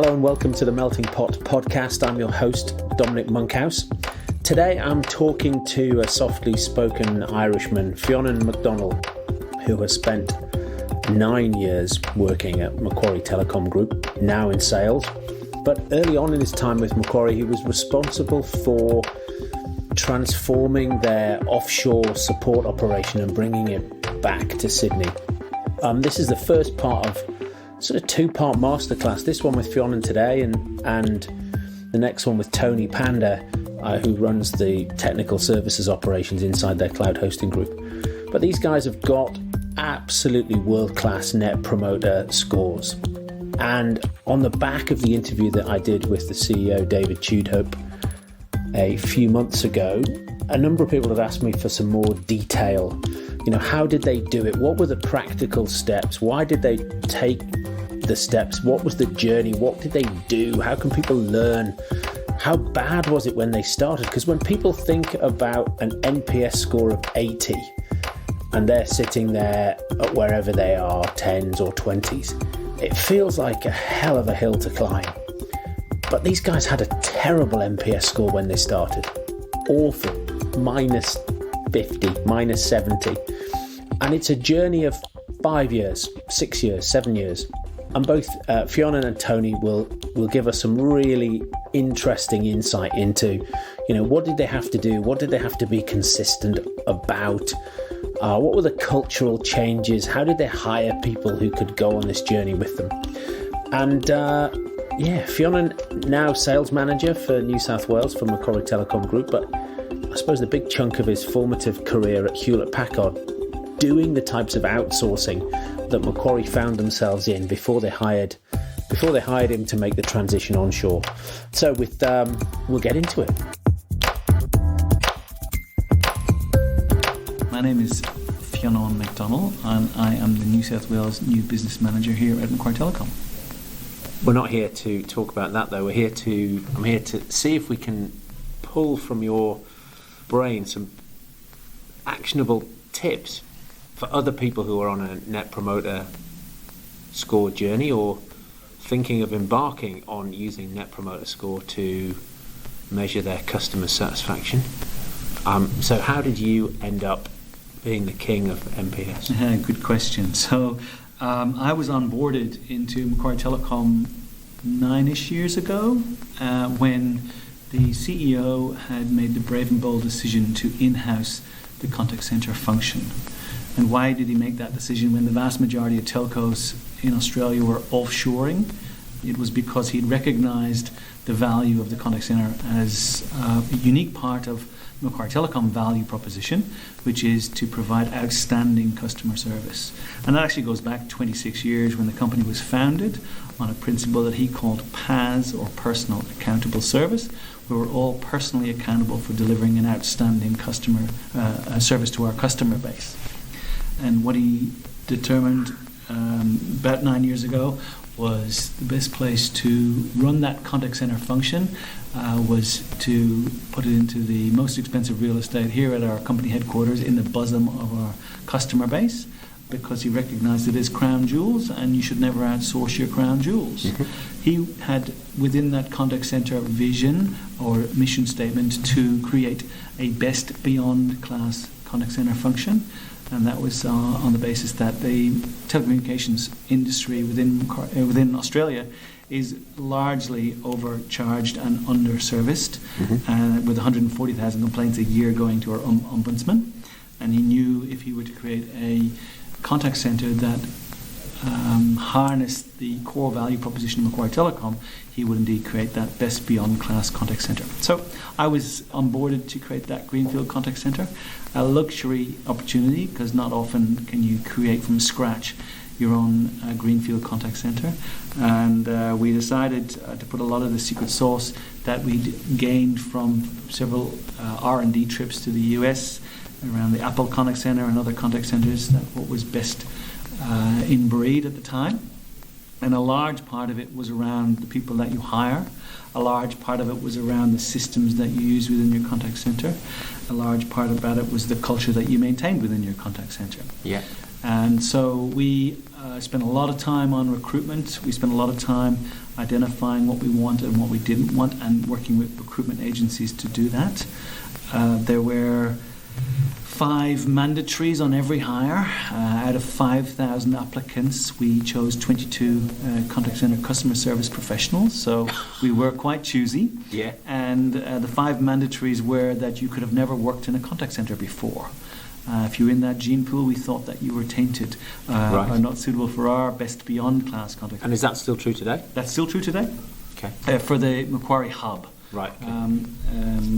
Hello and welcome to the Melting Pot podcast. I'm your host, Dominic Monkhouse. Today I'm talking to a softly spoken Irishman, Fionán who has spent 9 years working at Macquarie Telecom Group, now in sales. But early on in his time with Macquarie, he was responsible for transforming their offshore support operation and bringing it back to Sydney. This is the first part of sort of two-part masterclass. This one with Fionán today and the next one with Tony Panda, who runs the technical services operations inside their cloud hosting group. But these guys have got absolutely world-class net promoter scores. And on the back of the interview that I did with the CEO, David Tudhope, a few months ago, a number of people have asked me for some more detail. You know, how did they do it? What were the practical steps? Why did they take the steps? What was the journey? What did they do? How can people learn? How bad was it when they started? Because when people think about an NPS score of 80 and they're sitting there at wherever they are, 10s or 20s, it feels like a hell of a hill to climb. But these guys had a terrible NPS score when they started. Awful. minus 50, minus 70. And it's a journey of 5 years, 6 years, 7 years. And both Fionán and Tony will give us some really interesting insight into, you know, what did they have to do? What did they have to be consistent about? What were the cultural changes? How did they hire people who could go on this journey with them? And Fionán, now sales manager for New South Wales for Macquarie Telecom Group, but I suppose the big chunk of his formative career at Hewlett-Packard, doing the types of outsourcing that Macquarie found themselves in before they hired him to make the transition onshore. So we'll get into it. My name is Fionán McDonnell and I am the New South Wales New Business Manager here at Macquarie Telecom. We're not here to talk about that though. I'm here to see if we can pull from your brain some actionable tips for other people who are on a net promoter score journey or thinking of embarking on using net promoter score to measure their customer satisfaction. So how did you end up being the king of NPS? Good question. So I was onboarded into Macquarie Telecom 9-ish years ago when the CEO had made the brave and bold decision to in-house the contact centre function. And why did he make that decision when the vast majority of telcos in Australia were offshoring? It was because he'd recognised the value of the contact centre as a unique part of Macquarie Telecom value proposition, which is to provide outstanding customer service. And that actually goes back 26 years when the company was founded on a principle that he called PAS, or Personal Accountable Service. We were all personally accountable for delivering an outstanding customer service to our customer base. And what he determined about 9 years ago was the best place to run that contact center function was to put it into the most expensive real estate here at our company headquarters in the bosom of our customer base, because he recognized it as crown jewels and you should never outsource your crown jewels. Mm-hmm. He had within that contact center vision or mission statement to create a best beyond class contact center function. And that was on the basis that the telecommunications industry within Australia is largely overcharged and underserviced, with 140,000 complaints a year going to our ombudsman. And he knew if he were to create a contact centre that harnessed the core value proposition of Macquarie Telecom, he would indeed create that best beyond class contact centre. So I was onboarded to create that Greenfield contact centre, a luxury opportunity because not often can you create from scratch your own Greenfield contact centre. And we decided to put a lot of the secret sauce that we'd gained from several R&D trips to the US around the Apple contact centre and other contact centres, that what was best in breed at the time. And a large part of it was around the people that you hire. A large part of it was around the systems that you use within your contact centre. A large part about it was the culture that you maintained within your contact centre. Yeah. And so we spent a lot of time on recruitment. We spent a lot of time identifying what we wanted and what we didn't want and working with recruitment agencies to do that. There were 5 mandatories on every hire. Out of 5,000 applicants, we chose 22 contact center customer service professionals. So we were quite choosy. Yeah. And the 5 mandatories were that you could have never worked in a contact center before. If you were in that gene pool, we thought that you were tainted, Right. or not suitable for our best beyond class contact. And is that still true today? That's still true today. Okay. For the Macquarie hub. Right. Okay.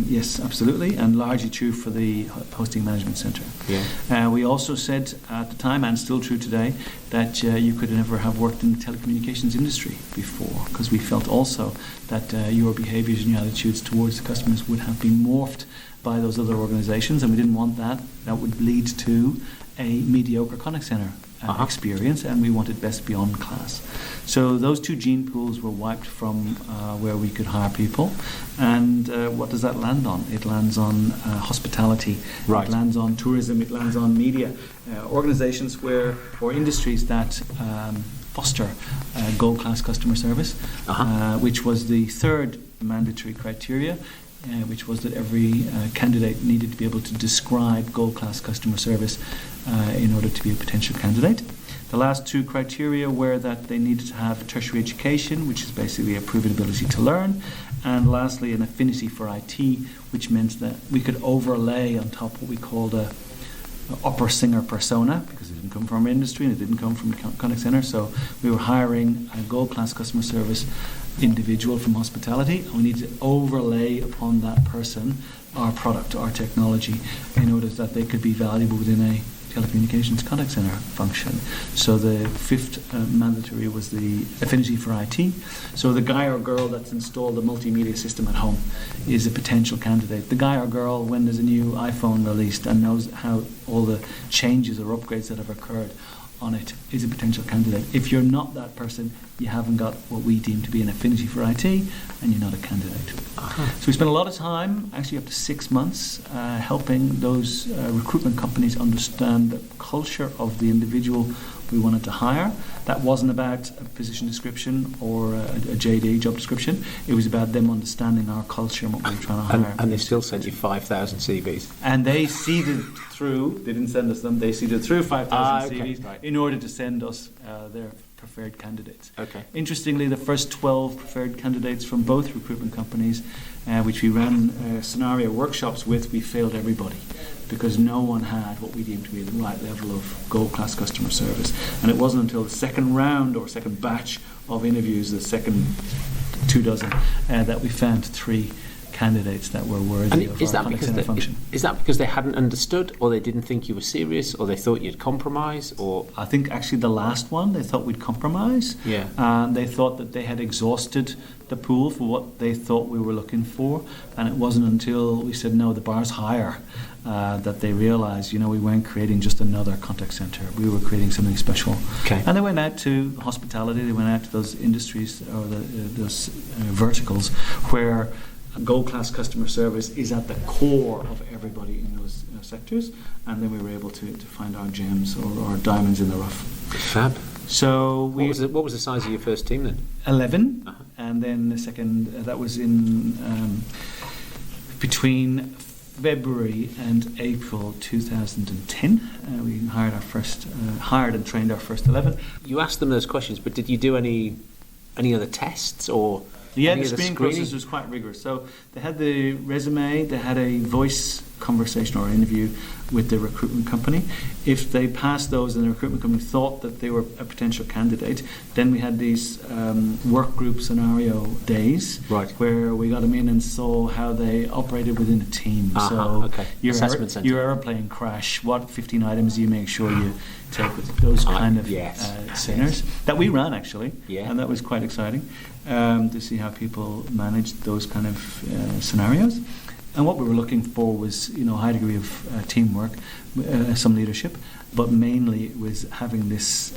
Yes, absolutely, and largely true for the hosting management centre. Yeah. We also said at the time, and still true today, that you could never have worked in the telecommunications industry before, because we felt also that your behaviours and your attitudes towards the customers would have been morphed by those other organisations, and we didn't want that. That would lead to a mediocre contact centre experience, and we wanted best beyond class. So those 2 gene pools were wiped from where we could hire people. And what does that land on? It lands on hospitality. Right. It lands on tourism. It lands on media. Organisations or industries that foster gold class customer service, which was the 3rd mandatory criteria. Which was that every candidate needed to be able to describe gold class customer service in order to be a potential candidate. The last 2 criteria were that they needed to have a tertiary education, which is basically a proven ability to learn, and lastly an affinity for IT, which meant that we could overlay on top what we called a upper singer persona, because it didn't come from our industry and it didn't come from the contact centre. So we were hiring a gold class customer service individual from hospitality, and we needed to overlay upon that person our product, our technology, in order that they could be valuable within a telecommunications contact centre function. So the 5th mandatory was the affinity for IT. So the guy or girl that's installed a multimedia system at home is a potential candidate. The guy or girl, when there's a new iPhone released and knows how all the changes or upgrades that have occurred on it, is a potential candidate. If you're not that person, you haven't got what we deem to be an affinity for IT, and you're not a candidate. So we spent a lot of time, actually up to 6 months, helping those recruitment companies understand the culture of the individual we wanted to hire. That wasn't about a position description or a JD, job description. It was about them understanding our culture and what we were trying to hire. And they still sent you 5,000 CVs? And they seeded through, they didn't send us them, they seeded through 5,000 CVs in order to send us their preferred candidates. Okay. Interestingly, the first 12 preferred candidates from both recruitment companies, which we ran scenario workshops with, we failed everybody, because no one had what we deemed to be the right level of gold class customer service. And it wasn't until the second round or second batch of interviews, the second 24, that we found 3 candidates that were worthy of our contact centre function. Is that because they hadn't understood, or they didn't think you were serious, or they thought you'd compromise, or? I think actually the last one, they thought we'd compromise. Yeah. And they thought that they had exhausted the pool for what they thought we were looking for. And it wasn't until we said, no, the bar's higher, that they realised, we weren't creating just another contact centre. We were creating something special. Okay. And they went out to hospitality, they went out to those industries, or those verticals, where gold class customer service is at the core of everybody in those sectors, and then we were able to find our gems or our diamonds in the rough. Fab. So what was the size of your first team then? 11, and then the second that was in between February and April 2010. We hired and trained our first 11. You asked them those questions, but did you do any other tests or? Yeah, the screening process was quite rigorous. So they had the resume, they had a voice conversation or interview with the recruitment company. If they passed those and the recruitment company thought that they were a potential candidate, then we had these work group scenario days, where we got them in and saw how they operated within a team. Your airplane crash, what 15 items do you make sure you take with those kind of seminars that we ran actually, and that was quite exciting to see how people managed those kind of scenarios. And what we were looking for was, a high degree of teamwork, some leadership, but mainly it was having this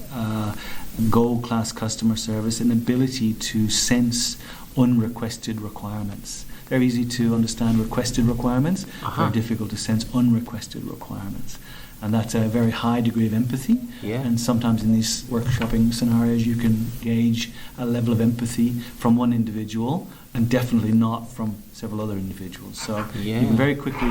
gold class customer service, an ability to sense unrequested requirements. Very easy to understand requested requirements, very difficult to sense unrequested requirements. And that's a very high degree of empathy. Yeah. And sometimes in these workshopping scenarios, you can gauge a level of empathy from one individual and definitely not from several other individuals. So you can very quickly,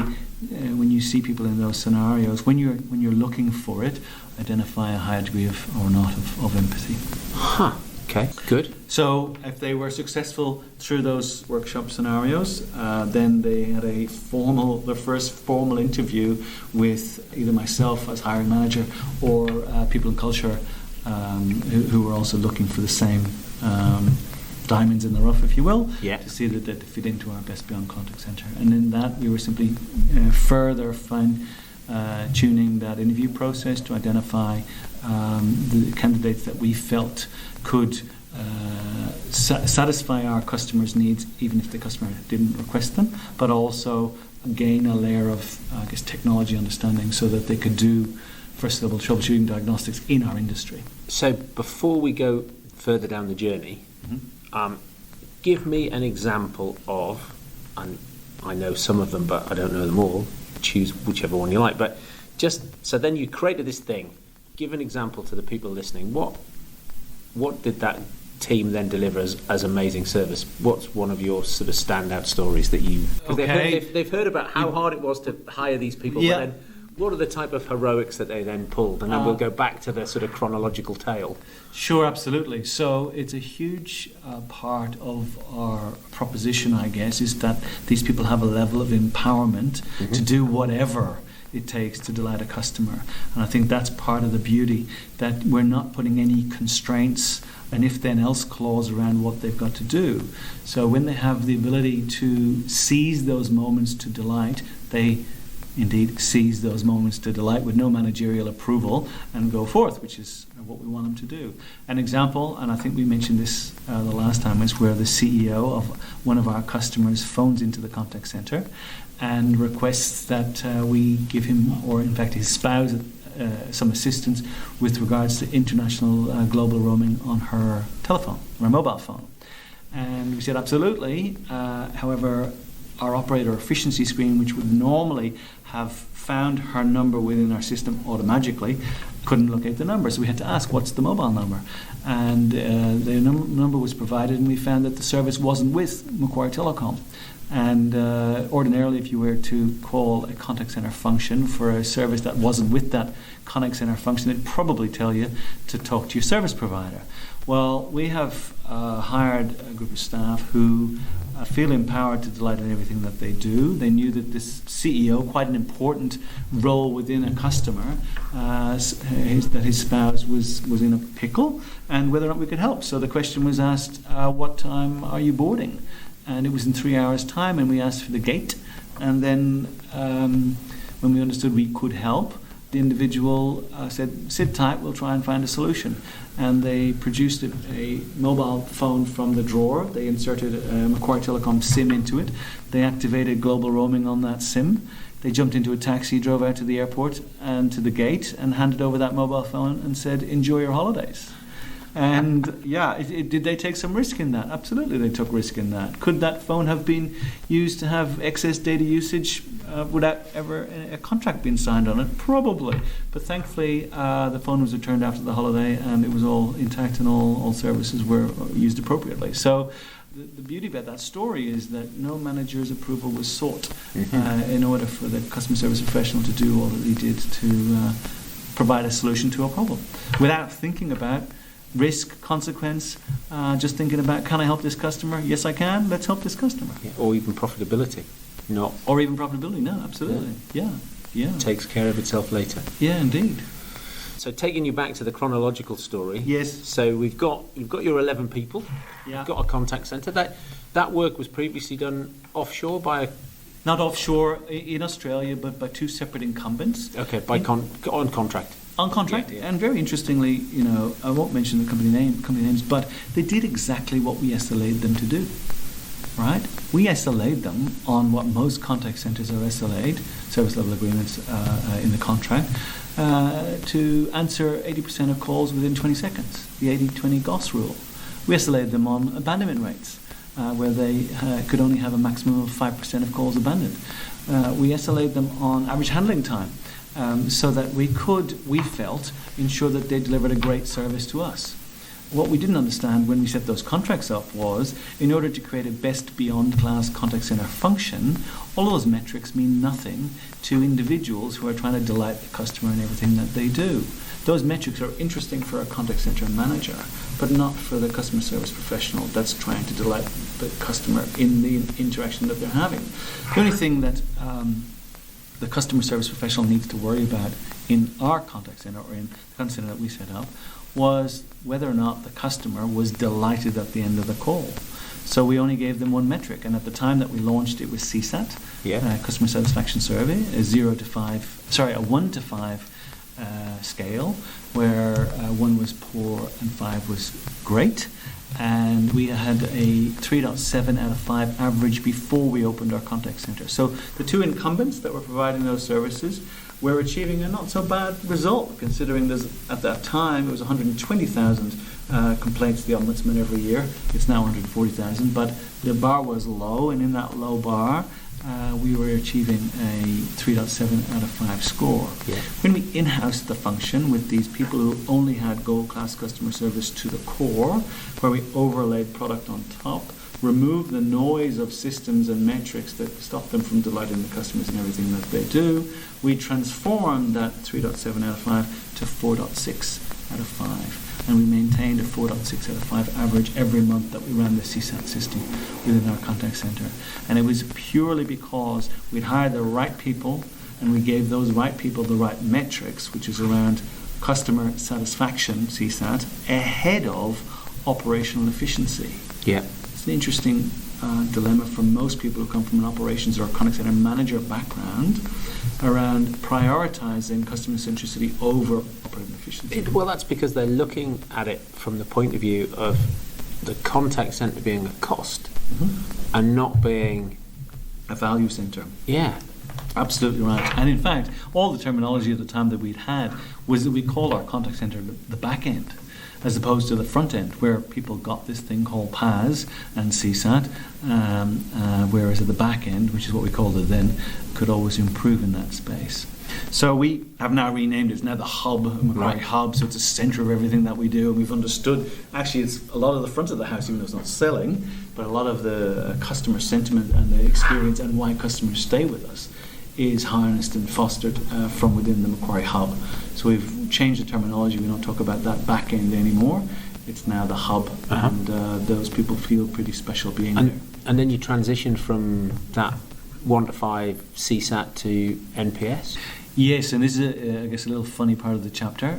when you see people in those scenarios, when you're looking for it, identify a high degree of or not of empathy. Huh. Okay, good. So if they were successful through those workshop scenarios, then they had their first formal interview with either myself as hiring manager or people in culture who were also looking for the same diamonds in the rough, if you will, to see that they fit into our Best Beyond Contact Centre. And in that, we were simply further tuning that interview process to identify the candidates that we felt could satisfy our customers' needs, even if the customer didn't request them, but also gain a layer of, technology understanding so that they could do first-level troubleshooting diagnostics in our industry. So before we go further down the journey, give me an example of, and I know some of them, but I don't know them all, choose whichever one you like, but just, so then you created this thing, give an example to the people listening. What did that team then deliver as amazing service? What's one of your sort of standout stories that you... They've heard about how hard it was to hire these people, but then what are the type of heroics that they then pulled? And then we'll go back to the sort of chronological tale. Sure, absolutely. So it's a huge part of our proposition, I guess, is that these people have a level of empowerment to do whatever it takes to delight a customer. And I think that's part of the beauty, that we're not putting any constraints, an if-then-else clause around what they've got to do. So when they have the ability to seize those moments to delight, they indeed seize those moments to delight with no managerial approval and go forth, which is what we want them to do. An example, and I think we mentioned this the last time, is where the CEO of one of our customers phones into the contact centre and requests that we give him, or in fact his spouse, some assistance with regards to international global roaming on her telephone, or mobile phone. And we said absolutely. However, our operator efficiency screen, which would normally have found her number within our system automatically, couldn't locate the number. So we had to ask, what's the mobile number? And the number was provided, and we found that the service wasn't with Macquarie Telecom. And ordinarily, if you were to call a contact center function for a service that wasn't with that contact center function, it'd probably tell you to talk to your service provider. Well, we have hired a group of staff who feel empowered to delight in everything that they do. They knew that this CEO, quite an important role within a customer, that his spouse was in a pickle, and whether or not we could help. So the question was asked, what time are you boarding? And it was in 3 hours' time, and we asked for the gate. And then when we understood we could help, the individual said, sit tight, we'll try and find a solution. And they produced a mobile phone from the drawer. They inserted a Macquarie Telecom SIM into it. They activated global roaming on that SIM. They jumped into a taxi, drove out to the airport and to the gate, and handed over that mobile phone and said, enjoy your holidays. And did they take some risk in that? Absolutely, they took risk in that. Could that phone have been used to have excess data usage without ever a contract being signed on it? Probably. But thankfully, the phone was returned after the holiday, and it was all intact, and all services were used appropriately. So the beauty about that story is that no manager's approval was sought in order for the customer service professional to do all that he did to provide a solution to a problem without thinking about risk, consequence, just thinking about, can I help this customer? Yes, I can. Let's help this customer. Yeah, or even profitability. Or even profitability, no, absolutely. Yeah. It takes care of itself later. Yeah, indeed. So taking you back to the chronological story. Yes. So you've got your 11 people. Yeah. You've got a contact centre. That work was previously done offshore by not offshore in Australia, but by two separate incumbents. Okay, on contract. On contract, and very interestingly, I won't mention the company names, but they did exactly what we SLA'd them to do, right? We SLA'd them on what most contact centres are SLA'd, service level agreements in the contract, to answer 80% of calls within 20 seconds, the 80-20 GOS rule. We SLA'd them on abandonment rates, where they could only have a maximum of 5% of calls abandoned. We SLA'd them on average handling time. so that we felt, ensure that they delivered a great service to us. What we didn't understand when we set those contracts up was, in order to create a best beyond class contact center function, all of those metrics mean nothing to individuals who are trying to delight the customer in everything that they do. Those metrics are interesting for a contact center manager, but not for the customer service professional that's trying to delight the customer in the interaction that they're having. The only thing that the customer service professional needs to worry about in our contact center, or in the contact center that we set up, was whether or not the customer was delighted at the end of the call. So we only gave them one metric, and at the time that we launched, it was CSAT, customer satisfaction survey, a 1 to 5 scale, where 1 was poor and 5 was great. And we had a 3.7 out of 5 average before we opened our contact center. So the two incumbents that were providing those services were achieving a not so bad result, considering at that time it was 120,000 complaints to the Ombudsman every year. It's now 140,000, but the bar was low, and in that low bar we were achieving a 3.7 out of 5 score. Yeah. When we in-housed the function with these people who only had gold-class customer service to the core, where we overlaid product on top, removed the noise of systems and metrics that stop them from delighting the customers in everything that they do, we transformed that 3.7 out of 5 to 4.6 out of 5. And we maintained a 4.6 out of 5 average every month that we ran the CSAT system within our contact center. And it was purely because we'd hired the right people, and we gave those right people the right metrics, which is around customer satisfaction, CSAT, ahead of operational efficiency. Yeah. It's an interesting dilemma for most people who come from an operations or a contact center manager background around prioritizing customer centricity over operating efficiency. Well, that's because they're looking at it from the point of view of the contact center being a cost and not being a value center. Yeah. Absolutely right. And in fact, all the terminology at the time that we'd had was that we called our contact center the back end, as opposed to the front end, where people got this thing called PAS and CSAT, whereas at the back end, which is what we called it then, could always improve in that space. So we have now renamed it. It's now the Hub, Macquarie Hub, so it's a centre of everything that we do, and we've understood, actually it's a lot of the front of the house, even though it's not selling, but a lot of the customer sentiment and the experience and why customers stay with us is harnessed and fostered from within the Macquarie Hub. So we've changed the terminology. We don't talk about that back end anymore. It's now the Hub, and those people feel pretty special being there. And then you transition from that 1 to 5 CSAT to NPS? Yes, and this is, I guess, a little funny part of the chapter,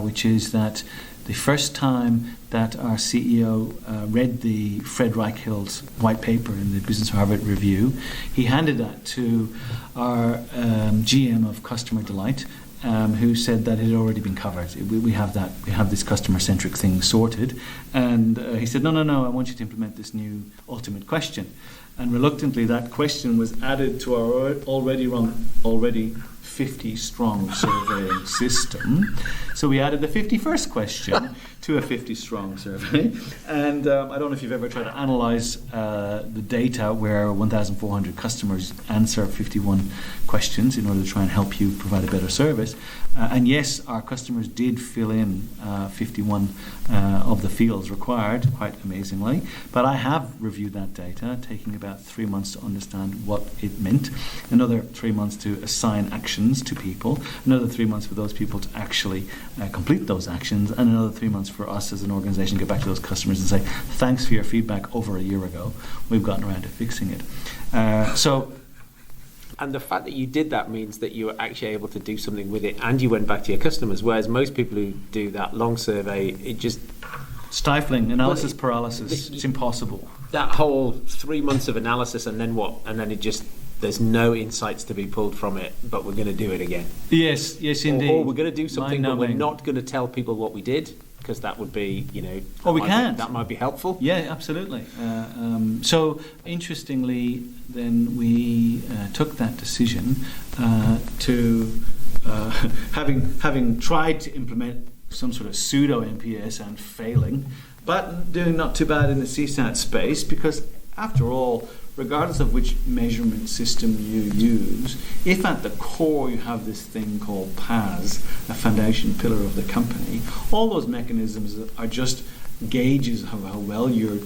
which is that the first time that our CEO read the Fred Reichheld's white paper in the Business Harvard Review, he handed that to our GM of Customer Delight, who said that it had already been covered. We have this customer-centric thing sorted. And he said, no, I want you to implement this new ultimate question. And reluctantly, that question was added to our already 50-strong surveying system. So we added the 51st question to a 50-strong survey. And I don't know if you've ever tried to analyse the data where 1,400 customers answer 51 questions in order to try and help you provide a better service. And yes, our customers did fill in 51 of the fields required, quite amazingly. But I have reviewed that data, taking about 3 months to understand what it meant, another 3 months to assign actions to people, another 3 months for those people to actually complete those actions, and another 3 months for us as an organisation to get back to those customers and say, thanks for your feedback over a year ago. We've gotten around to fixing it. And the fact that you did that means that you were actually able to do something with it, and you went back to your customers, whereas most people who do that long survey, it just... Stifling, analysis paralysis, it's impossible. That whole 3 months of analysis, and then what? And then it just... There's no insights to be pulled from it, but we're going to do it again. Yes, indeed. Or we're going to do something, but we're not going to tell people what we did, because that would be, that might be helpful. Yeah, absolutely. So, interestingly, then we took that decision to, having tried to implement some sort of pseudo NPS and failing, but doing not too bad in the CSAT space, because after all, regardless of which measurement system you use, if at the core you have this thing called PAS, a foundation pillar of the company, all those mechanisms are just gauges of how well you're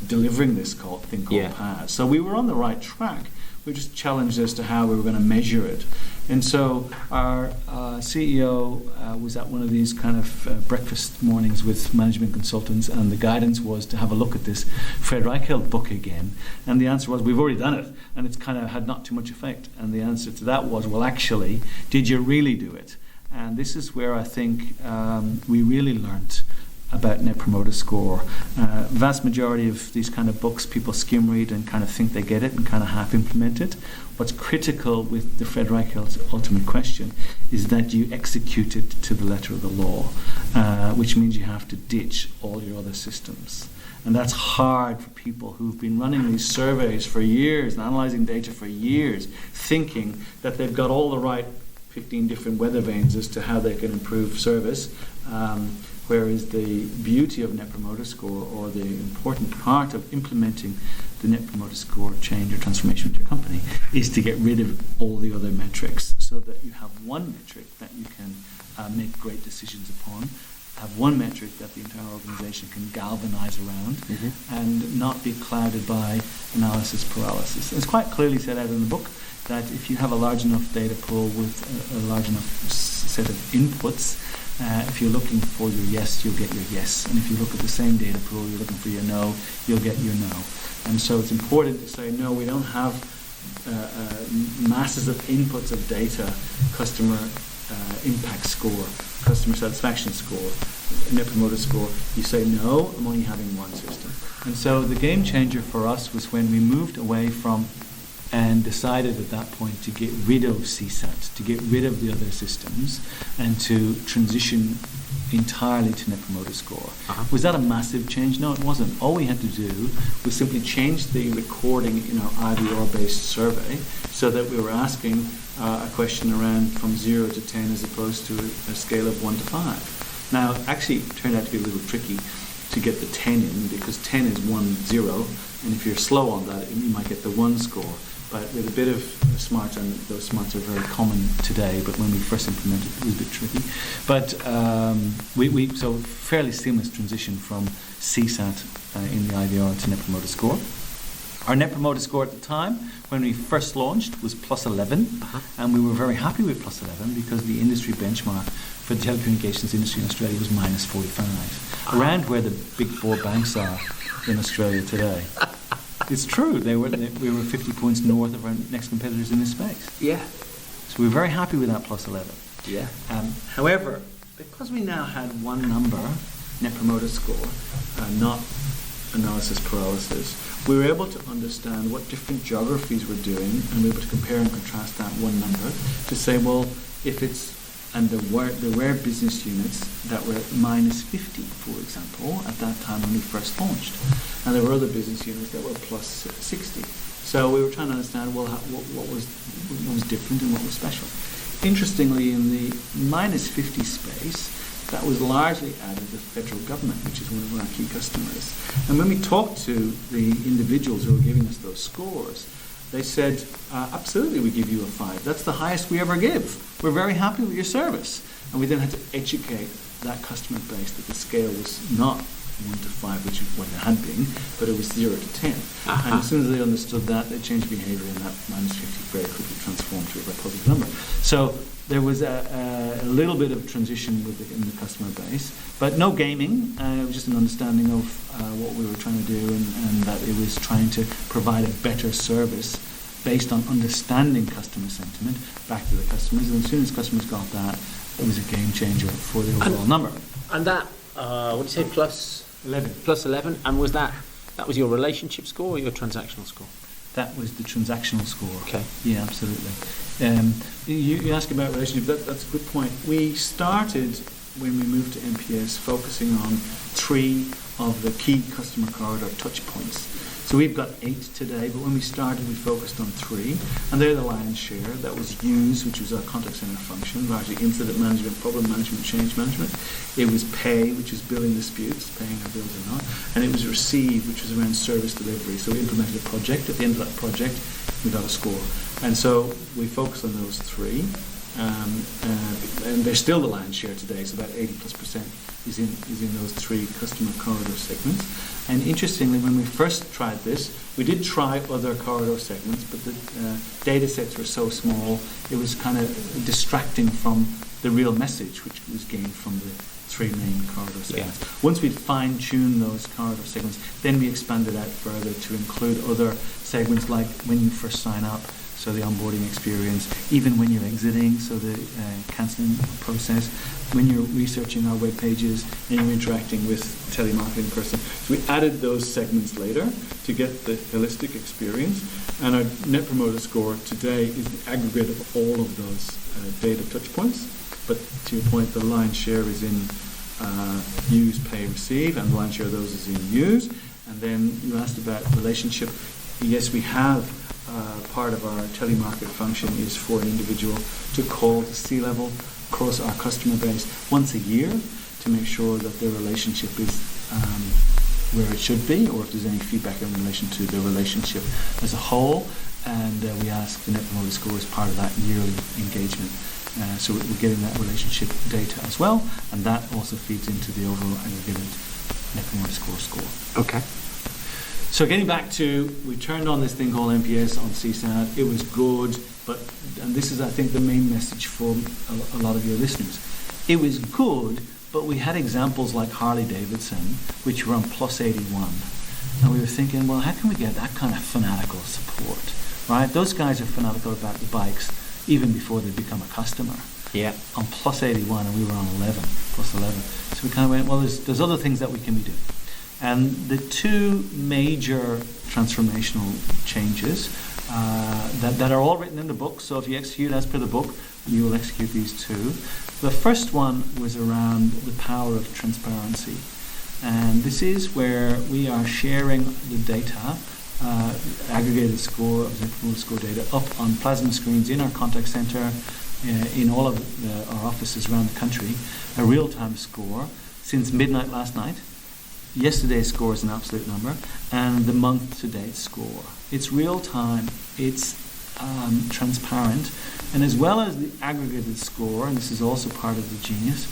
delivering this thing called PAS. So we were on the right track. We just challenged as to how we were going to measure it. And so our CEO was at one of these kind of breakfast mornings with management consultants, and the guidance was to have a look at this Fred Reichheld book again. And the answer was, we've already done it, and it's kind of had not too much effect. And the answer to that was, well, actually, did you really do it? And this is where I think we really learnt about Net Promoter Score. Vast majority of these kind of books people skim read and kind of think they get it and kind of half implement it. What's critical with the Fred Reichheld's ultimate question is that you execute it to the letter of the law, which means you have to ditch all your other systems. And that's hard for people who've been running these surveys for years and analysing data for years, thinking that they've got all the right 15 different weather vanes as to how they can improve service. Whereas the beauty of Net Promoter Score, or the important part of implementing the Net Promoter Score change or transformation with your company, is to get rid of all the other metrics so that you have one metric that you can make great decisions upon, have one metric that the entire organization can galvanize around, and not be clouded by analysis paralysis. It's quite clearly set out in the book that if you have a large enough data pool with a large enough set of inputs, if you're looking for your yes, you'll get your yes. And if you look at the same data pool, you're looking for your no, you'll get your no. And so it's important to say, no, we don't have masses of inputs of data, customer impact score, customer satisfaction score, Net Promoter Score. You say, no, I'm only having one system. And so the game changer for us was when we moved away from and decided at that point to get rid of CSAT, to get rid of the other systems, and to transition entirely to Net Promoter Score. Was that a massive change? No, it wasn't. All we had to do was simply change the recording in our IVR-based survey so that we were asking a question around from 0 to 10 as opposed to a scale of 1 to 5. Now, actually, it turned out to be a little tricky to get the 10 in, because 10 is 1, 0, and if you're slow on that, you might get the 1 score. But with a bit of smarts, and those smarts are very common today, but when we first implemented it was a bit tricky. But so fairly seamless transition from CSAT in the IVR to Net Promoter Score. Our Net Promoter Score at the time, when we first launched, was plus 11, and we were very happy with plus 11 because the industry benchmark for the telecommunications industry in Australia was minus 45, around where the big four banks are in Australia today. It's true. We were 50 points north of our next competitors in this space. Yeah. So we were very happy with that plus 11. Yeah. However, because we now had one number, Net Promoter Score, not analysis paralysis, we were able to understand what different geographies were doing, and we were able to compare and contrast that one number to say, well, if it's, and there were business units that were minus 50, for example, at that time when we first launched. And there were other business units that were plus 60. So we were trying to understand, well, what was different and what was special. Interestingly, in the minus 50 space, that was largely out of the federal government, which is one of our key customers. And when we talked to the individuals who were giving us those scores, they said, absolutely, we give you a 5. That's the highest we ever give. We're very happy with your service. And we then had to educate that customer base that the scale was not 1 to 5, which is what it had been, but it was 0 to 10. And as soon as they understood that, they changed behavior, and that minus 50 very quickly transformed to a very positive number. So there was a little bit of transition in the customer base, but no gaming. It was just an understanding of what we were trying to do, and that it was trying to provide a better service based on understanding customer sentiment back to the customers. And as soon as customers got that, it was a game changer for the overall number. And that, what did you say, plus 11? Plus 11, and was that was your relationship score or your transactional score? That was the transactional score. Okay. Yeah, absolutely. You ask about relationship. That's a good point. We started, when we moved to NPS, focusing on 3 of the key customer corridor touch points. So we've got 8 today, but when we started, we focused on 3, and they're the lion's share. That was use, which was our contact center function, largely incident management, problem management, change management. It was pay, which is billing disputes, paying our bills or not, and it was receive, which was around service delivery. So we implemented a project. At the end of that project, we got a score. And so we focus on those 3. And they're still the lion's share today, so about 80+% is in those 3 customer corridor segments. And interestingly, when we first tried this, we did try other corridor segments, but the data sets were so small, it was kind of distracting from the real message, which was gained from the 3 main corridor segments. Yeah. Once we'd fine-tuned those corridor segments, then we expanded out further to include other segments, like when you first sign up, so the onboarding experience, even when you're exiting, so the cancelling process, when you're researching our web pages and you're interacting with a telemarketing person. So we added those segments later to get the holistic experience, and our Net Promoter Score today is the aggregate of all of those data touch points. But to your point, the lion's share is in use, pay, receive, and the lion's share of those is in use. And then you asked about relationship. Yes, we have part of our telemarket function is for an individual to call the C-level across our customer base once a year to make sure that their relationship is where it should be, or if there's any feedback in relation to the relationship as a whole. And we ask the Net Promoter Score as part of that yearly engagement. So we're getting that relationship data as well, and that also feeds into the overall aggregated Net Promoter Score. Okay. So getting back to, we turned on this thing called NPS on CSAT. It was good, and this is, I think, the main message for a lot of your listeners. It was good, but we had examples like Harley-Davidson, which were on +81. And we were thinking, well, how can we get that kind of fanatical support, right? Those guys are fanatical about the bikes even before they become a customer. Yeah. On +81, and we were on +11. So we kind of went, well, there's other things that we can be doing. And the 2 major transformational changes that are all written in the book, so if you execute as per the book, you will execute these 2. The first one was around the power of transparency. And this is where we are sharing the data, aggregated score of Net Promoter Score data, up on plasma screens in our contact center, in all of our offices around the country, a real-time score since midnight last night. Yesterday's score is an absolute number, and the month-to-date score. It's real-time, it's transparent, and as well as the aggregated score, and this is also part of the Genius,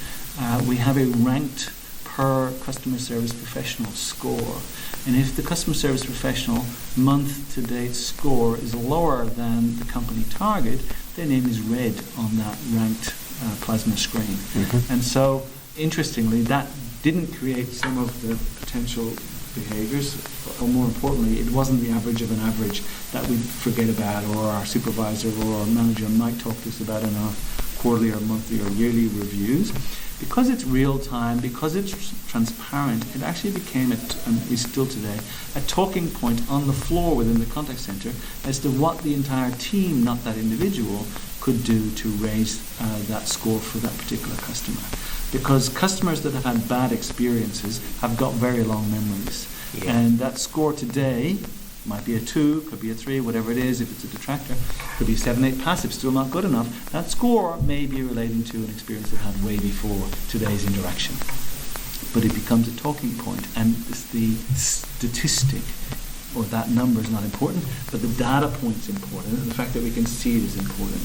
we have a ranked per customer service professional score. And if the customer service professional month-to-date score is lower than the company target, their name is red on that ranked plasma screen. Mm-hmm. And so, interestingly, that didn't create some of the potential behaviors, or more importantly, it wasn't the average of an average that we'd forget about, or our supervisor or our manager might talk to us about in our quarterly or monthly or yearly reviews. Because it's real time, because it's transparent, it actually became, and is still today, a talking point on the floor within the contact center as to what the entire team, not that individual, could do to raise that score for that particular customer. Because customers that have had bad experiences have got very long memories. Yeah. And that score today might be a 2, could be a 3, whatever it is, if it's a detractor, could be 7, 8 passive, still not good enough. That score may be relating to an experience they had way before today's interaction. But it becomes a talking point, and the statistic, or that number is not important, but the data point's important, and the fact that we can see it is important.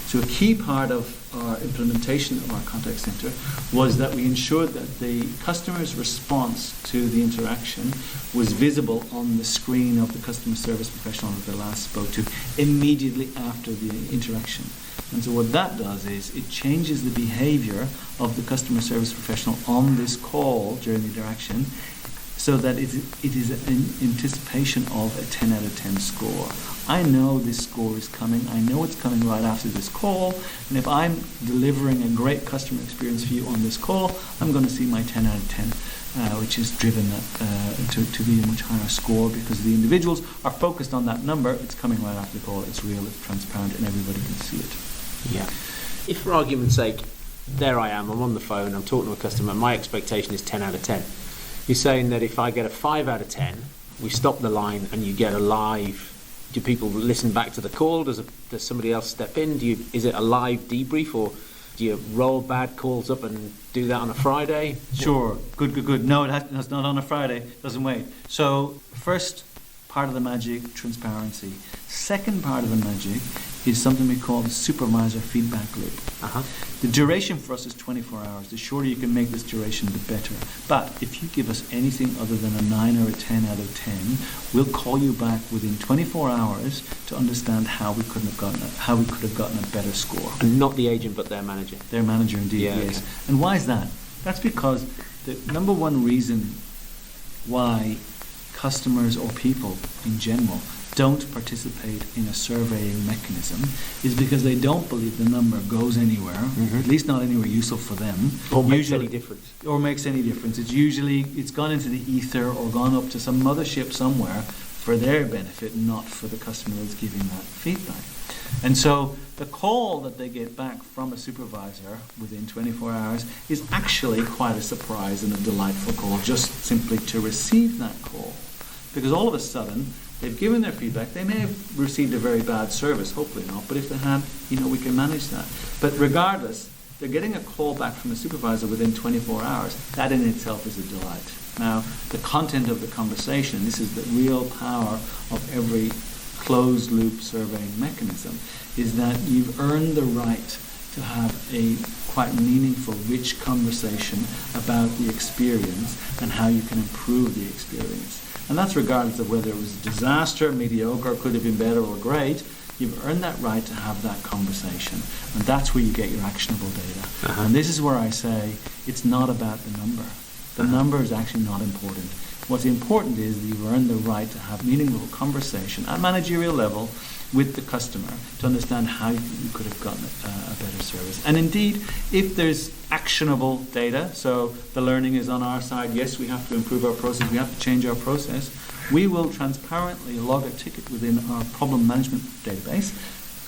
So a key part of our implementation of our contact center was that we ensured that the customer's response to the interaction was visible on the screen of the customer service professional that they last spoke to immediately after the interaction. And so what that does is it changes the behavior of the customer service professional on this call during the interaction, so that it is in anticipation of a 10 out of 10 score. I know this score is coming. I know it's coming right after this call. And if I'm delivering a great customer experience for you on this call, I'm going to see my 10 out of 10, which is driven to be a much higher score, because the individuals are focused on that number. It's coming right after the call. It's real, it's transparent, and everybody can see it. Yeah. If, for argument's sake, there I am, I'm on the phone, I'm talking to a customer, my expectation is 10 out of 10. You're saying that if I get a 5 out of 10, we stop the line and you get a live. Do people listen back to the call? Does somebody else step in? Is it a live debrief, or do you roll bad calls up and do that on a Friday? Sure. Good. No, it's not on a Friday. Doesn't wait. So first part of the magic, transparency. Second part of the magic is something we call the supervisor feedback loop. The duration for us is 24 hours. The shorter you can make this duration, the better. But if you give us anything other than a 9 or a 10 out of 10, we'll call you back within 24 hours to understand how we could have gotten a better score. And not the agent, but their manager. Their manager, indeed, yes. Okay. And why is that? That's because the number one reason why customers or people in general don't participate in a surveying mechanism is because they don't believe the number goes anywhere, at least not anywhere useful for them. Or makes any difference. It's gone into the ether or gone up to some mothership somewhere for their benefit, not for the customer that's giving that feedback. And so the call that they get back from a supervisor within 24 hours is actually quite a surprise and a delightful call, just simply to receive that call. Because all of a sudden, they've given their feedback. They may have received a very bad service, hopefully not, but if they had, we can manage that. But regardless, they're getting a call back from the supervisor within 24 hours. That in itself is a delight. Now, the content of the conversation, this is the real power of every closed-loop surveying mechanism, is that you've earned the right to have a quite meaningful, rich conversation about the experience and how you can improve the experience. And that's regardless of whether it was a disaster, mediocre, could have been better or great. You've earned that right to have that conversation. And that's where you get your actionable data. And this is where I say it's not about the number. The number is actually not important. What's important is that you've earned the right to have meaningful conversation at managerial level with the customer to understand how you could have gotten a better service. And indeed, if there's actionable data, so the learning is on our side, yes, we have to improve our process, we have to change our process, we will transparently log a ticket within our problem management database,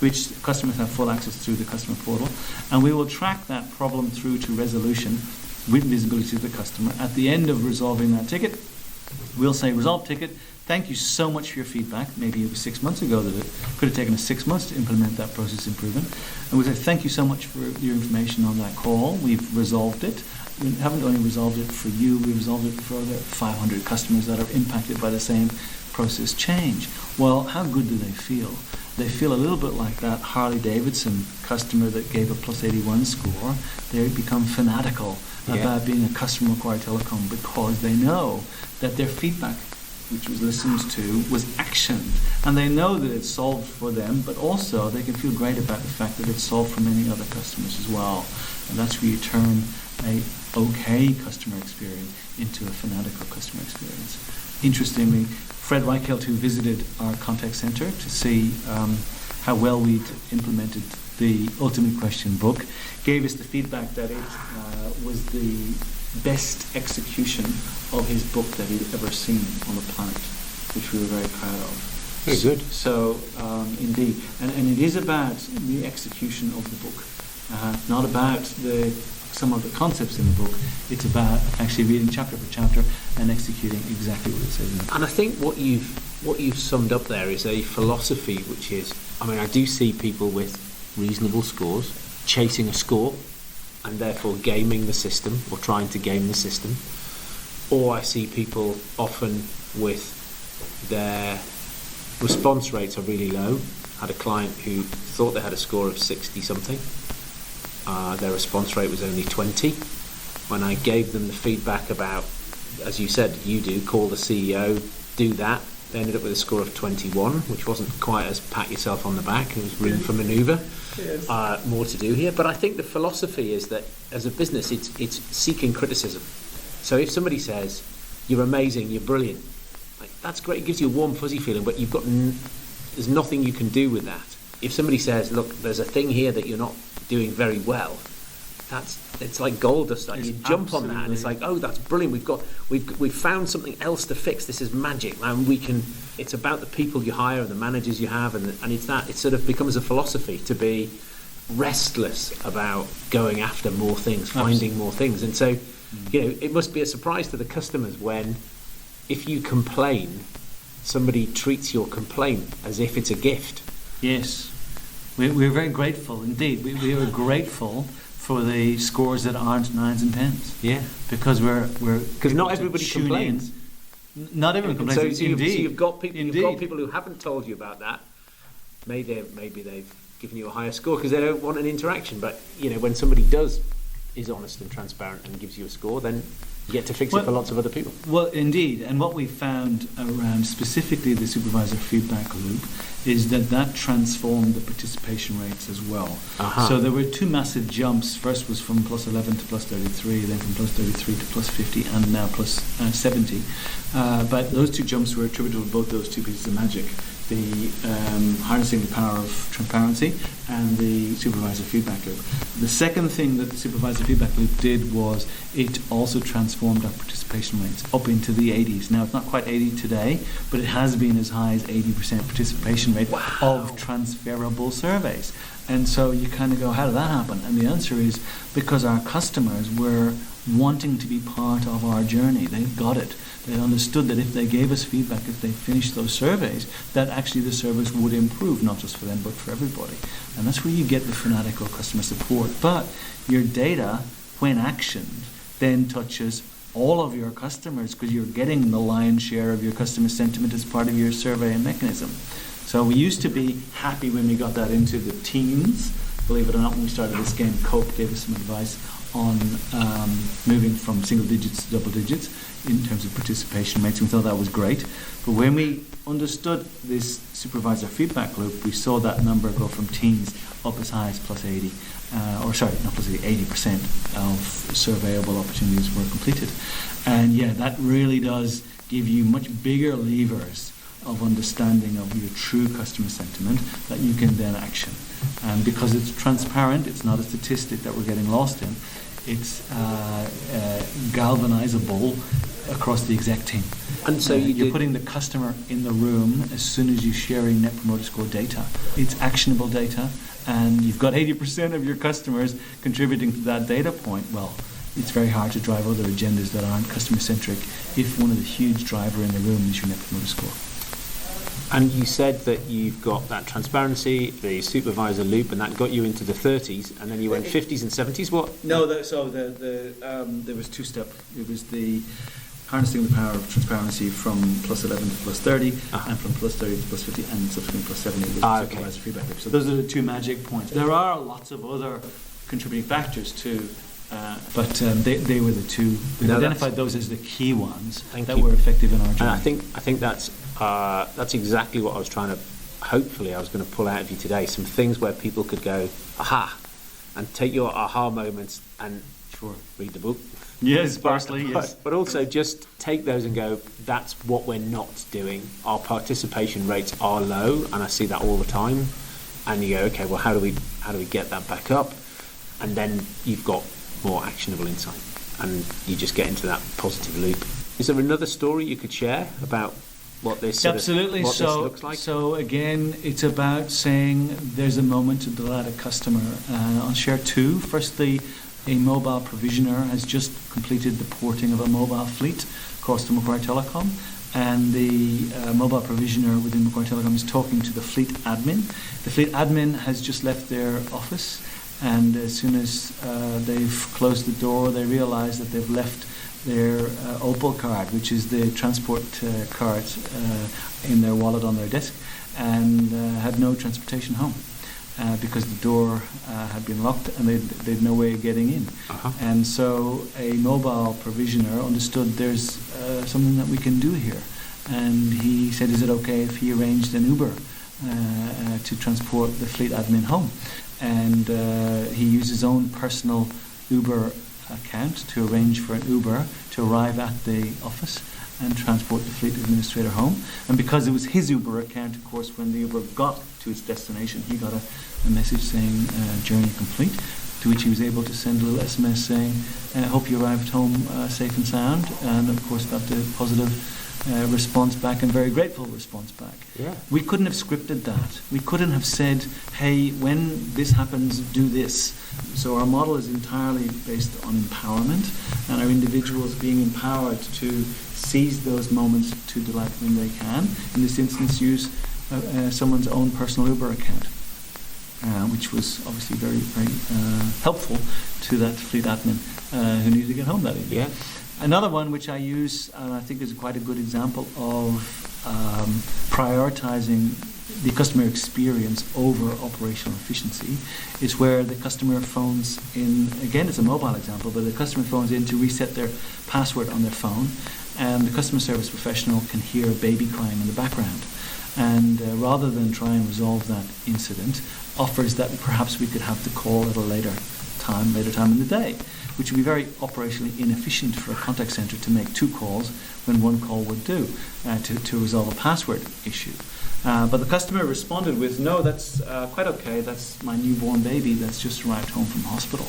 which customers have full access through the customer portal, and we will track that problem through to resolution with visibility to the customer. At the end of resolving that ticket, we'll say, resolve ticket, thank you so much for your feedback. Maybe it was 6 months ago that it could have taken us 6 months to implement that process improvement. And we say, thank you so much for your information on that call. We've resolved it. We haven't only resolved it for you, we resolved it for other 500 customers that are impacted by the same process change. Well, how good do they feel? They feel a little bit like that Harley-Davidson customer that gave a plus 81 score. They become fanatical about being a customer of Macquarie Telecom because they know that their feedback, which was listened to, was actioned. And they know that it's solved for them, but also they can feel great about the fact that it's solved for many other customers as well. And that's where you turn a okay customer experience into a fanatical customer experience. Interestingly, Fred Reichheld, who visited our contact center to see how well we'd implemented the Ultimate Question book, gave us the feedback that it was the best execution of his book that he'd ever seen on the planet, which we were very proud of. Very good. So, indeed. And it is about the execution of the book, not about some of the concepts in the book. It's about actually reading chapter for chapter and executing exactly what it says in the book. And I think what you've summed up there is a philosophy which is, I do see people with reasonable scores chasing a score and therefore gaming the system or trying to game the system, or I see people often with their response rates are really low. I had a client who thought they had a score of 60 something. Their response rate was only 20. When I gave them the feedback about, as you said, you do, call the CEO, do that, they ended up with a score of 21, which wasn't quite as pat yourself on the back. There was room for manoeuvre. Yes. More to do here. But I think the philosophy is that as a business, it's seeking criticism. So if somebody says, you're amazing, you're brilliant, that's great, it gives you a warm, fuzzy feeling, but you've got there's nothing you can do with that. If somebody says, look, there's a thing here that you're not doing very well, it's like gold dust. You jump on that and it's like, oh, that's brilliant, we've found something else to fix. This is magic, and it's about the people you hire and the managers you have, and it's that, it sort of becomes a philosophy to be restless about going after more things, finding more things. And so it must be a surprise to the customers when if you complain, somebody treats your complaint as if it's a gift. Yes. We're very grateful indeed. We are grateful for the scores that aren't 9s and 10s. Yeah. Because because not everybody complains. Not everyone complains. So indeed. you've got people who haven't told you about that. Maybe they've given you a higher score because they don't want an interaction. But when somebody is honest and transparent and gives you a score, then you get to fix it for lots of other people. Well, indeed. And what we found around specifically the supervisor feedback loop is that transformed the participation rates as well. Uh-huh. So there were two massive jumps. First was from plus 11 to plus 33, then from plus 33 to plus 50, and now plus 70. But those two jumps were attributable to both those two pieces of magic. The harnessing the power of transparency and the supervisor feedback loop. The second thing that the supervisor feedback loop did was it also transformed our participation rates up into the 80s. Now, it's not quite 80 today, but it has been as high as 80% participation rate of transferable surveys. And so you kind of go, how did that happen? And the answer is because our customers were wanting to be part of our journey. They got it. They understood that if they gave us feedback, if they finished those surveys, that actually the service would improve, not just for them, but for everybody. And that's where you get the fanatical customer support. But your data, when actioned, then touches all of your customers because you're getting the lion's share of your customer sentiment as part of your survey mechanism. So we used to be happy when we got that into the teens. Believe it or not, when we started this game, Cope gave us some advice on moving from single digits to double digits in terms of participation rates. We thought that was great. But when we understood this supervisor feedback loop, we saw that number go from teens up as high as plus 80. Not plus 80, 80% of surveyable opportunities were completed. And yeah, that really does give you much bigger levers of understanding of your true customer sentiment that you can then action. And because it's transparent, it's not a statistic that we're getting lost in, it's galvanizable across the exec team. And so you're putting the customer in the room as soon as you're sharing Net Promoter Score data. It's actionable data, and you've got 80% of your customers contributing to that data point. Well, it's very hard to drive other agendas that aren't customer-centric if one of the huge driver in the room is your Net Promoter Score. And you said that you've got that transparency, the supervisor loop, and that got you into the 30s, and then you went 50s and 70s. What? No, there was two-step. It was the harnessing the power of transparency from plus 11 to plus 30, and from plus 30 to plus 50, and subsequently plus 70 with the supervisor feedback loop. So those are the two magic points. There are lots of other contributing factors too, but they were the two. We identified those as the key ones that were effective in our journey. And I think that's exactly what I was trying to. Hopefully, I was going to pull out of you today some things where people could go, aha, and take your aha moments and read the book. Yes, firstly, yes. But also just take those and go, that's what we're not doing. Our participation rates are low, and I see that all the time. And you go, okay, well, how do we get that back up? And then you've got more actionable insight, and you just get into that positive loop. Is there another story you could share about what this Absolutely. This looks like? So again, it's about saying there's a moment to delight a customer. I'll share two. Firstly, a mobile provisioner has just completed the porting of a mobile fleet across to Macquarie Telecom, and the mobile provisioner within Macquarie Telecom is talking to the fleet admin. The fleet admin has just left their office, and as soon as they've closed the door, they realise that they've left their Opal card, which is the transport card, in their wallet on their desk, and had no transportation home. Because the door had been locked and they'd no way of getting in. And so a mobile provisioner understood there's something that we can do here. And he said, is it okay if he arranged an Uber to transport the fleet admin home? And he used his own personal Uber account to arrange for an Uber to arrive at the office and transport the fleet administrator home. And because it was his Uber account, of course, when the Uber got to its destination, he got a message saying journey complete, to which he was able to send a little SMS saying, hope you arrived home safe and sound, and of course got the positive response back, and very grateful response back. Yeah. We couldn't have scripted that. We couldn't have said, hey, when this happens, do this. So our model is entirely based on empowerment, and our individuals being empowered to seize those moments to delight when they can. In this instance, use someone's own personal Uber account, which was obviously very, very helpful to that fleet admin who needed to get home that evening. Yeah. Another one which I use, and I think is quite a good example of prioritizing the customer experience over operational efficiency, is where the customer phones in, again it's a mobile example, but the customer phones in to reset their password on their phone, and the customer service professional can hear a baby crying in the background. And rather than try and resolve that incident, offers that perhaps we could have the call at a later time in the day, which would be very operationally inefficient for a contact center to make 2 calls when 1 call would do to resolve a password issue. But the customer responded with, no, that's quite okay, that's my newborn baby that's just arrived home from hospital.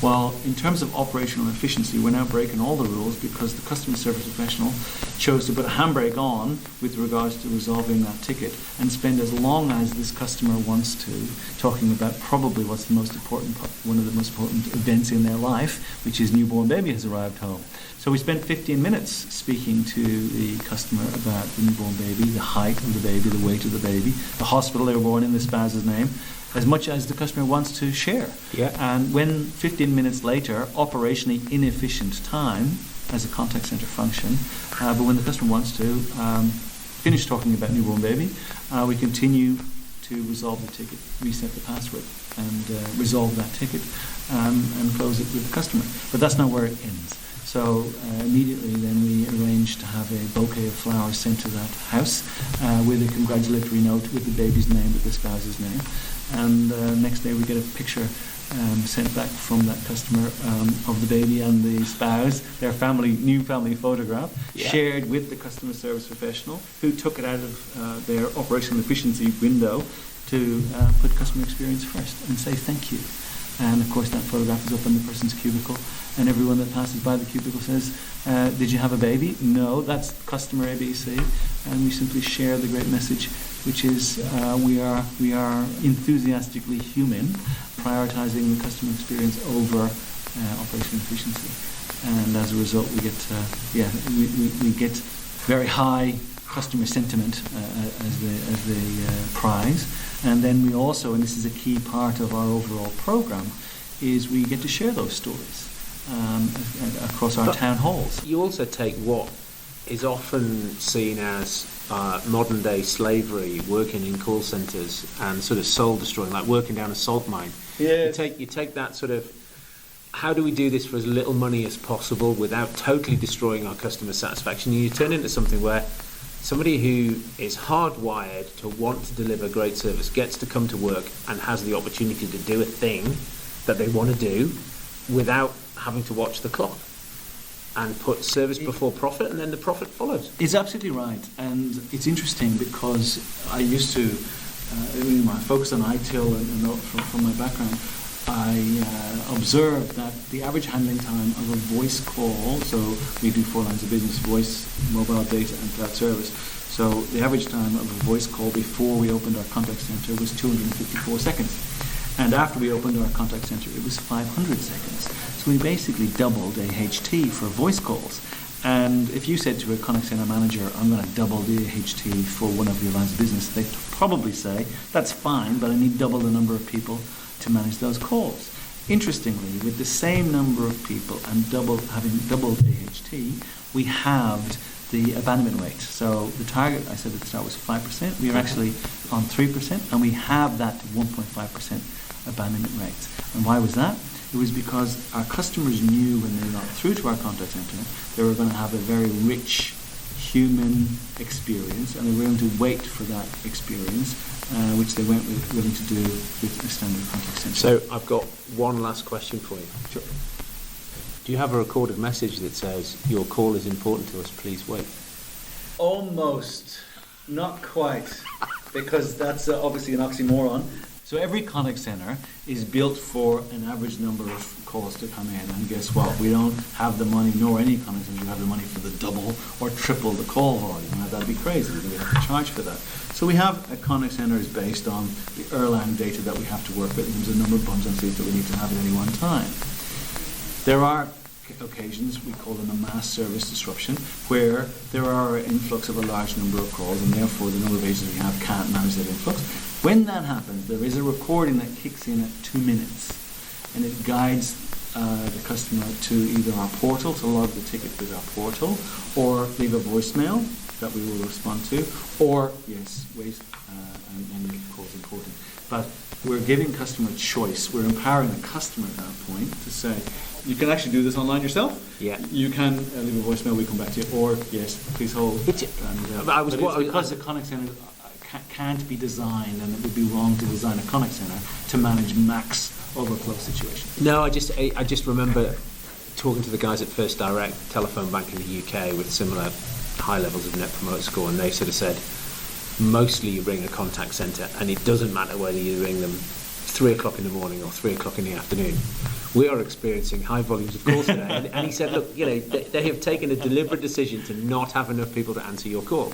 Well, in terms of operational efficiency, we're now breaking all the rules because the customer service professional chose to put a handbrake on with regards to resolving that ticket and spend as long as this customer wants to talking about probably what's the most important, one of the most important events in their life, which is newborn baby has arrived home. So we spent 15 minutes speaking to the customer about the newborn baby, the height of the baby, the weight of the baby, the hospital they were born in, the spouse's name, as much as the customer wants to share. Yeah. And when 15 minutes later, operationally inefficient time as a contact center function, but when the customer wants to finish talking about newborn baby, we continue to resolve the ticket, reset the password, and resolve that ticket and close it with the customer. But that's not where it ends. So immediately then we arranged to have a bouquet of flowers sent to that house with a congratulatory note with the baby's name, with the spouse's name. And next day we get a picture sent back from that customer of the baby and the spouse, their new family photograph, shared with the customer service professional who took it out of their operational efficiency window to put customer experience first and say thank you. And of course that photograph is up in the person's cubicle, and everyone that passes by the cubicle says, did you have a baby? No, that's customer ABC. And we simply share the great message, which is we are enthusiastically human, prioritizing the customer experience over operational efficiency. And as a result we get we get very high customer sentiment as the prize. And then we also, and this is a key part of our overall program, is we get to share those stories across our town halls. You also take what is often seen as modern day slavery, working in call centres and sort of soul destroying, like working down a salt mine. Yeah. You take that sort of, how do we do this for as little money as possible without totally destroying our customer satisfaction? And you turn into something where somebody who is hardwired to want to deliver great service gets to come to work and has the opportunity to do a thing that they want to do without having to watch the clock, and put service before profit, and then the profit follows. It's absolutely right, and it's interesting because I used to, I focus on ITIL and from my background, I observed that the average handling time of a voice call, so we do 4 lines of business, voice, mobile data and cloud service, so the average time of a voice call before we opened our contact center was 254 seconds. And after we opened our contact center, it was 500 seconds. So we basically doubled AHT for voice calls. And if you said to a contact center manager, I'm going to double the AHT for one of your lines of business, they'd probably say, that's fine, but I need double the number of people to manage those calls. Interestingly, with the same number of people and having doubled AHT, we halved the abandonment rate. So the target, I said at the start, was 5%. We are actually on 3%, and we have that to 1.5% abandonment rate. And why was that? It was because our customers knew when they got through to our contact center, they were going to have a very rich human experience, and they were willing to wait for that experience, which they weren't willing to do with a standard contact center. So I've got one last question for you. Sure. Do you have a recorded message that says, your call is important to us, please wait? Almost. Not quite. Because that's obviously an oxymoron. So every contact center is built for an average number of calls to come in. And guess what? We don't have the money, nor any contact center have the money for the double or triple the call volume. Now, that'd be crazy. We have to charge for that. So we have a contact center is based on the Erlang data that we have to work with in terms of number of bums and seats that we need to have at any one time. There are occasions, we call them a mass service disruption, where there are an influx of a large number of calls, and therefore the number of agents we have can't manage that influx. When that happens, there is a recording that kicks in at 2 minutes, and it guides the customer to either our portal to log the ticket with our portal, or leave a voicemail that we will respond to, or yes, wait and make calls important. But we're giving customer choice. We're empowering the customer at that point to say, you can actually do this online yourself. Yeah. You can leave a voicemail. We come back to you. Or yes, please hold. Because the contact center can't be designed, and it would be wrong to design a contact center to manage max overflow situations. No, I just remember talking to the guys at First Direct Telephone Bank in the UK with similar high levels of Net Promoter Score, and they sort of said, mostly you ring a contact centre, and it doesn't matter whether you ring them 3 o'clock in the morning or 3 o'clock in the afternoon. We are experiencing high volumes of calls today. And he said, look, they have taken a deliberate decision to not have enough people to answer your call.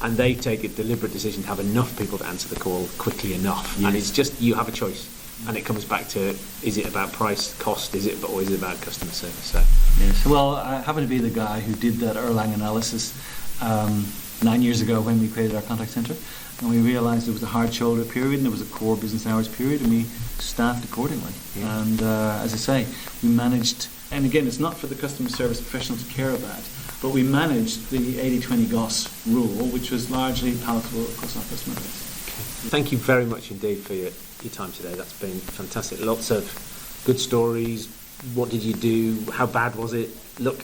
And they take a deliberate decision to have enough people to answer the call quickly enough. Yes. And it's just, you have a choice. And it comes back to, is it about price, cost, or is it about customer service? So. Yes. Well, I happen to be the guy who did that Erlang analysis 9 years ago when we created our contact centre. And we realised there was a hard shoulder period and there was a core business hours period, and we staffed accordingly. Yeah. And as I say, we managed, and again, it's not for the customer service professional to care about, but we managed the 80-20 GOS rule, which was largely palatable across our customer base. Okay. Thank you very much indeed for your time today. That's been fantastic. Lots of good stories. What did you do? How bad was it? Look,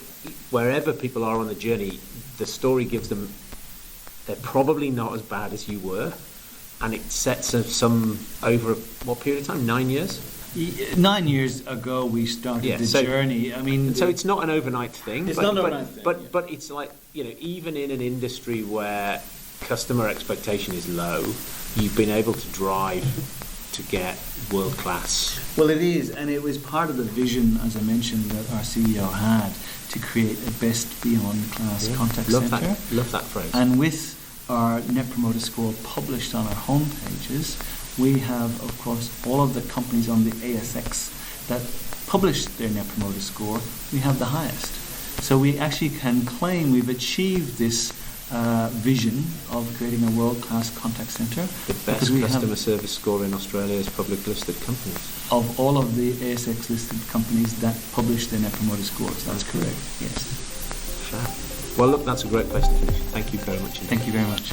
wherever people are on the journey, the story gives them, they're probably not as bad as you were, and it sets some over what period of time? 9 years? 9 years ago we started the journey. I mean, so it's not an overnight thing. It's not an overnight thing. But it's like, even in an industry where customer expectation is low, you've been able to drive to get world class. Well, it is, and it was part of the vision, as I mentioned, that our CEO had to create a best beyond class contact centre. Love that phrase. And with our Net Promoter Score published on our home pages, we have, of course, all of the companies on the ASX that publish their Net Promoter Score, we have the highest. So we actually can claim we've achieved this vision of creating a world-class contact centre. The best customer service score in Australia is public listed companies. Of all of the ASX listed companies that publish their Net Promoter Scores, that's correct, yes. Well, look, that's a great place to finish. Thank you very much indeed. Thank you very much.